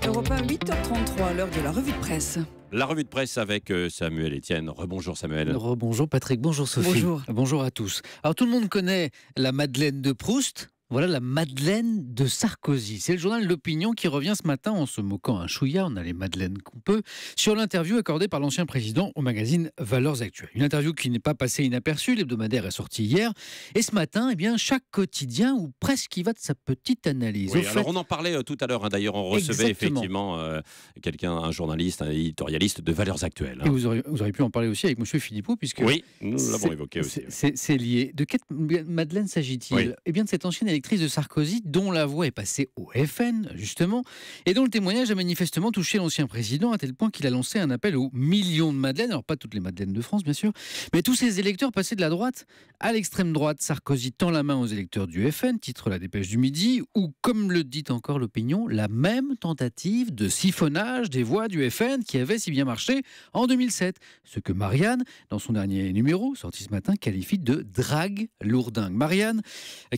Europe 1, 8h33, l'heure de la revue de presse. La revue de presse avec Samuel Etienne. Rebonjour Samuel. Rebonjour Patrick, bonjour Sophie. Bonjour. Bonjour à tous. Alors tout le monde connaît la Madeleine de Proust. Voilà la Madeleine de Sarkozy. C'est le journal L'Opinion qui revient ce matin en se moquant un chouïa, on a les madeleines qu'on peut, sur l'interview accordée par l'ancien président au magazine Valeurs Actuelles. Une interview qui n'est pas passée inaperçue, l'hebdomadaire est sorti hier. Et ce matin, chaque quotidien, ou presque, y va de sa petite analyse. Oui, alors on en parlait tout à l'heure, d'ailleurs on recevait Exactement. effectivement un journaliste, un éditorialiste de Valeurs Actuelles. Et vous auriez pu en parler aussi avec M. Philippot, puisque... Oui, nous l'avons évoqué aussi. C'est lié. De quelle Madeleine s'agit-il ? Oui. Eh bien de cette ancienne électrice de Sarkozy, dont la voix est passée au FN, justement, et dont le témoignage a manifestement touché l'ancien président, à tel point qu'il a lancé un appel aux millions de Madeleines, alors pas toutes les Madeleines de France, bien sûr, mais tous ces électeurs passés de la droite à l'extrême droite. Sarkozy tend la main aux électeurs du FN, titre la Dépêche du Midi, ou, comme le dit encore l'Opinion, la même tentative de siphonnage des voix du FN qui avait si bien marché en 2007. Ce que Marianne, dans son dernier numéro, sorti ce matin, qualifie de drague lourdingue. Marianne,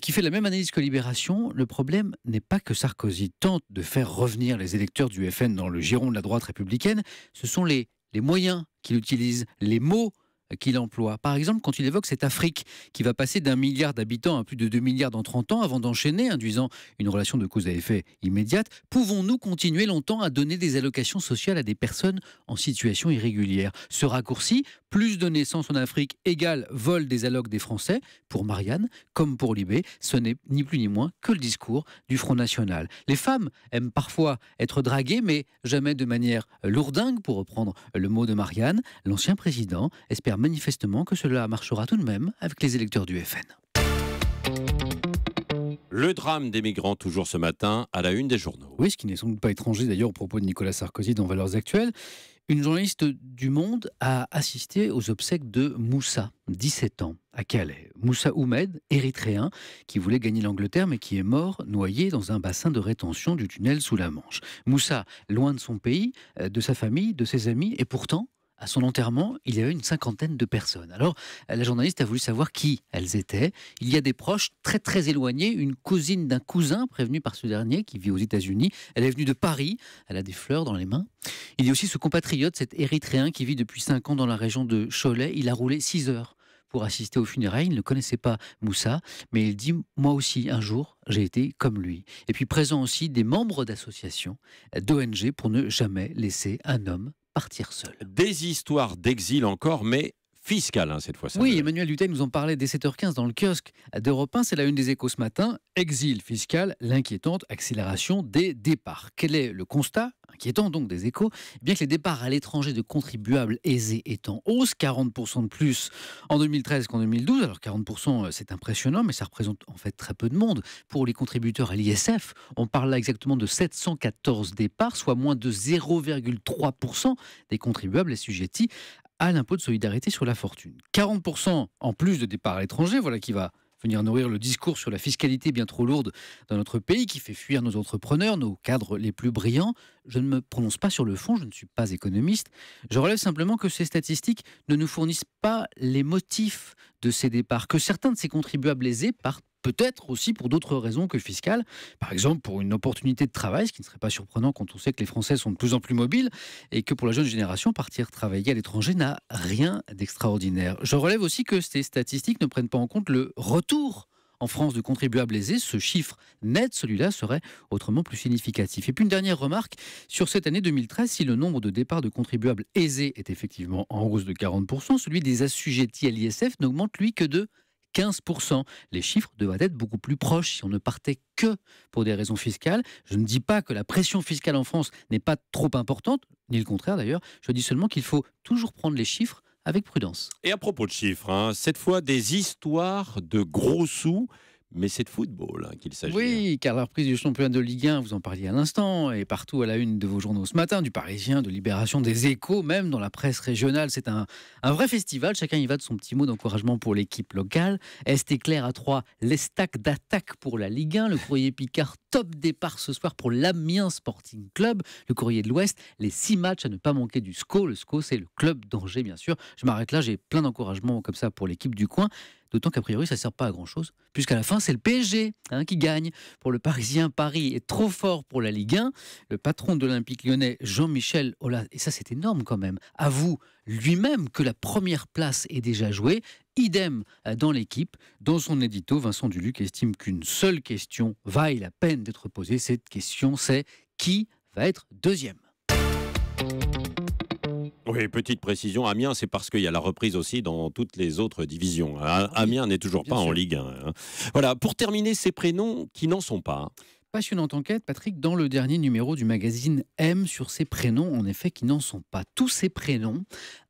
qui fait la même analyse que Libération, le problème n'est pas que Sarkozy tente de faire revenir les électeurs du FN dans le giron de la droite républicaine, ce sont les moyens qu'il utilise, les mots qu'il emploie. Par exemple, quand il évoque cette Afrique qui va passer d'1 milliard d'habitants à plus de 2 milliards dans 30 ans avant d'enchaîner, induisant une relation de cause à effet immédiate, pouvons-nous continuer longtemps à donner des allocations sociales à des personnes en situation irrégulière ? Ce raccourci, plus de naissances en Afrique égale vol des allocs des Français, pour Marianne, comme pour Libé, ce n'est ni plus ni moins que le discours du Front National. Les femmes aiment parfois être draguées, mais jamais de manière lourdingue, pour reprendre le mot de Marianne. L'ancien président espère manifestement que cela marchera tout de même avec les électeurs du FN. Le drame des migrants, toujours ce matin, à la une des journaux. Oui, ce qui n'est sans doute pas étranger d'ailleurs au propos de Nicolas Sarkozy dans Valeurs Actuelles. Une journaliste du Monde a assisté aux obsèques de Moussa, 17 ans, à Calais. Moussa Oumed, érythréen, qui voulait gagner l'Angleterre mais qui est mort noyé dans un bassin de rétention du tunnel sous la Manche. Moussa, loin de son pays, de sa famille, de ses amis, et pourtant... à son enterrement, il y avait une 50aine de personnes. Alors, la journaliste a voulu savoir qui elles étaient. Il y a des proches très très éloignés, une cousine d'un cousin prévenu par ce dernier qui vit aux États-Unis. Elle est venue de Paris, elle a des fleurs dans les mains. Il y a aussi ce compatriote, cet érythréen qui vit depuis 5 ans dans la région de Cholet. Il a roulé 6 heures pour assister aux funérailles. Il ne connaissait pas Moussa, mais il dit « Moi aussi, un jour, j'ai été comme lui ». Et puis présent aussi des membres d'associations, d'ONG, pour ne jamais laisser un homme partir seul. Des histoires d'exil encore, mais fiscales cette fois. Oui, Emmanuel Dutheil nous en parlait dès 7h15 dans le kiosque d'Europe 1. C'est la une des Échos ce matin. Exil fiscal, l'inquiétante accélération des départs. Quel est le constat inquiétant donc des Échos ? Bien que les départs à l'étranger de contribuables aisés est en hausse, 40% de plus en 2013 qu'en 2012. Alors 40% c'est impressionnant, mais ça représente en fait très peu de monde. Pour les contributeurs à l'ISF, on parle là exactement de 714 départs, soit moins de 0,3% des contribuables assujettis à l'impôt de solidarité sur la fortune. 40% en plus de départs à l'étranger, voilà qui va venir nourrir le discours sur la fiscalité bien trop lourde dans notre pays, qui fait fuir nos entrepreneurs, nos cadres les plus brillants. Je ne me prononce pas sur le fond, je ne suis pas économiste. Je relève simplement que ces statistiques ne nous fournissent pas les motifs de ces départs, que certains de ces contribuables aisés partent peut-être aussi pour d'autres raisons que fiscales. Par exemple, pour une opportunité de travail, ce qui ne serait pas surprenant quand on sait que les Français sont de plus en plus mobiles et que pour la jeune génération, partir travailler à l'étranger n'a rien d'extraordinaire. Je relève aussi que ces statistiques ne prennent pas en compte le retour en France de contribuables aisés. Ce chiffre net, celui-là, serait autrement plus significatif. Et puis une dernière remarque, sur cette année 2013, si le nombre de départs de contribuables aisés est effectivement en hausse de 40%, celui des assujettis à l'ISF n'augmente lui que de 15%. Les chiffres devraient être beaucoup plus proches si on ne partait que pour des raisons fiscales. Je ne dis pas que la pression fiscale en France n'est pas trop importante, ni le contraire d'ailleurs. Je dis seulement qu'il faut toujours prendre les chiffres avec prudence. Et à propos de chiffres, cette fois des histoires de gros sous, mais c'est de football qu'il s'agit. Oui, car la reprise du championnat de Ligue 1, vous en parliez à l'instant, et partout à la une de vos journaux ce matin, du Parisien, de Libération, des Échos, même dans la presse régionale. C'est un vrai festival, chacun y va de son petit mot d'encouragement pour l'équipe locale. Est éclair à 3, les stacks d'attaque pour la Ligue 1, le Courrier Picard, top départ ce soir pour l'Amiens Sporting Club, le Courrier de l'Ouest, les 6 matchs à ne pas manquer du SCO. Le SCO, c'est le club d'Angers, bien sûr. Je m'arrête là, j'ai plein d'encouragements comme ça pour l'équipe du coin. d'autant qu'a priori ça ne sert pas à grand-chose, puisqu'à la fin c'est le PSG qui gagne. Pour le Parisien, Paris est trop fort pour la Ligue 1. Le patron de l'Olympique lyonnais, Jean-Michel Aulas, et ça c'est énorme quand même, avoue lui-même que la première place est déjà jouée. Idem dans l'équipe. Dans son édito, Vincent Duluc estime qu'une seule question vaille la peine d'être posée. Cette question, c'est qui va être deuxième? Oui, petite précision, Amiens, c'est parce qu'il y a la reprise aussi dans toutes les autres divisions. Amiens n'est toujours pas en Ligue 1. Voilà, pour terminer, ces prénoms qui n'en sont pas. Passionnante enquête, Patrick, dans le dernier numéro du magazine M sur ces prénoms, en effet, qui n'en sont pas. Tous ces prénoms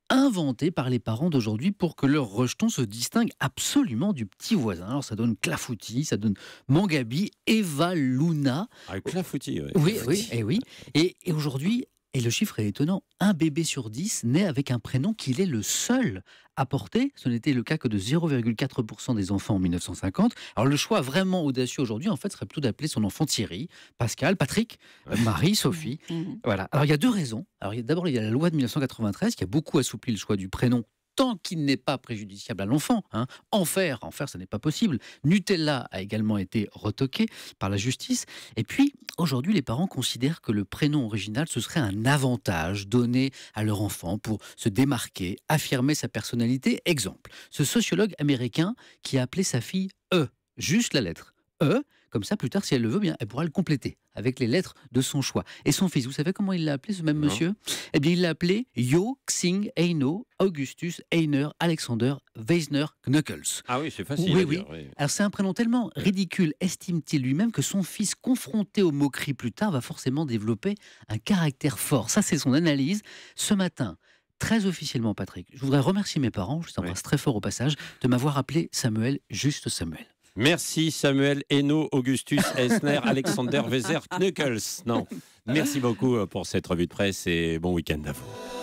inventés par les parents d'aujourd'hui pour que leur rejeton se distingue absolument du petit voisin. Alors ça donne Clafoutis, ça donne Mangabi, Eva Luna. Ah, Clafoutis, oui. Et aujourd'hui, et le chiffre est étonnant, un bébé sur 10 naît avec un prénom qu'il est le seul à porter. Ce n'était le cas que de 0,4% des enfants en 1950. Alors le choix vraiment audacieux aujourd'hui, en fait, serait plutôt d'appeler son enfant Thierry, Pascal, Patrick, Marie, Sophie. Voilà. Alors il y a deux raisons. Alors d'abord, il y a la loi de 1993 qui a beaucoup assoupli le choix du prénom, tant qu'il n'est pas préjudiciable à l'enfant. Enfer, ça n'est pas possible. Nutella a également été retoqué par la justice. Et puis, aujourd'hui, les parents considèrent que le prénom original, ce serait un avantage donné à leur enfant pour se démarquer, affirmer sa personnalité. Exemple, ce sociologue américain qui a appelé sa fille E, juste la lettre E, comme ça, plus tard, si elle le veut bien, elle pourra le compléter avec les lettres de son choix. Et son fils, vous savez comment il l'a appelé, ce même monsieur? Eh bien, il l'a appelé Yo Xing Eino Augustus Einer Alexander Weisner Knuckles. Ah oui, c'est facile à dire. Oui. Alors, c'est un prénom tellement ridicule, estime-t-il lui-même, que son fils, confronté aux moqueries plus tard, va forcément développer un caractère fort. Ça, c'est son analyse. Ce matin, très officiellement, Patrick, je voudrais remercier mes parents, je les embrasse très fort au passage, de m'avoir appelé Samuel, juste Samuel. Merci Samuel Hainaut, Augustus Esner, Alexander Weser Knuckles. Non, merci beaucoup pour cette revue de presse et bon week-end à vous.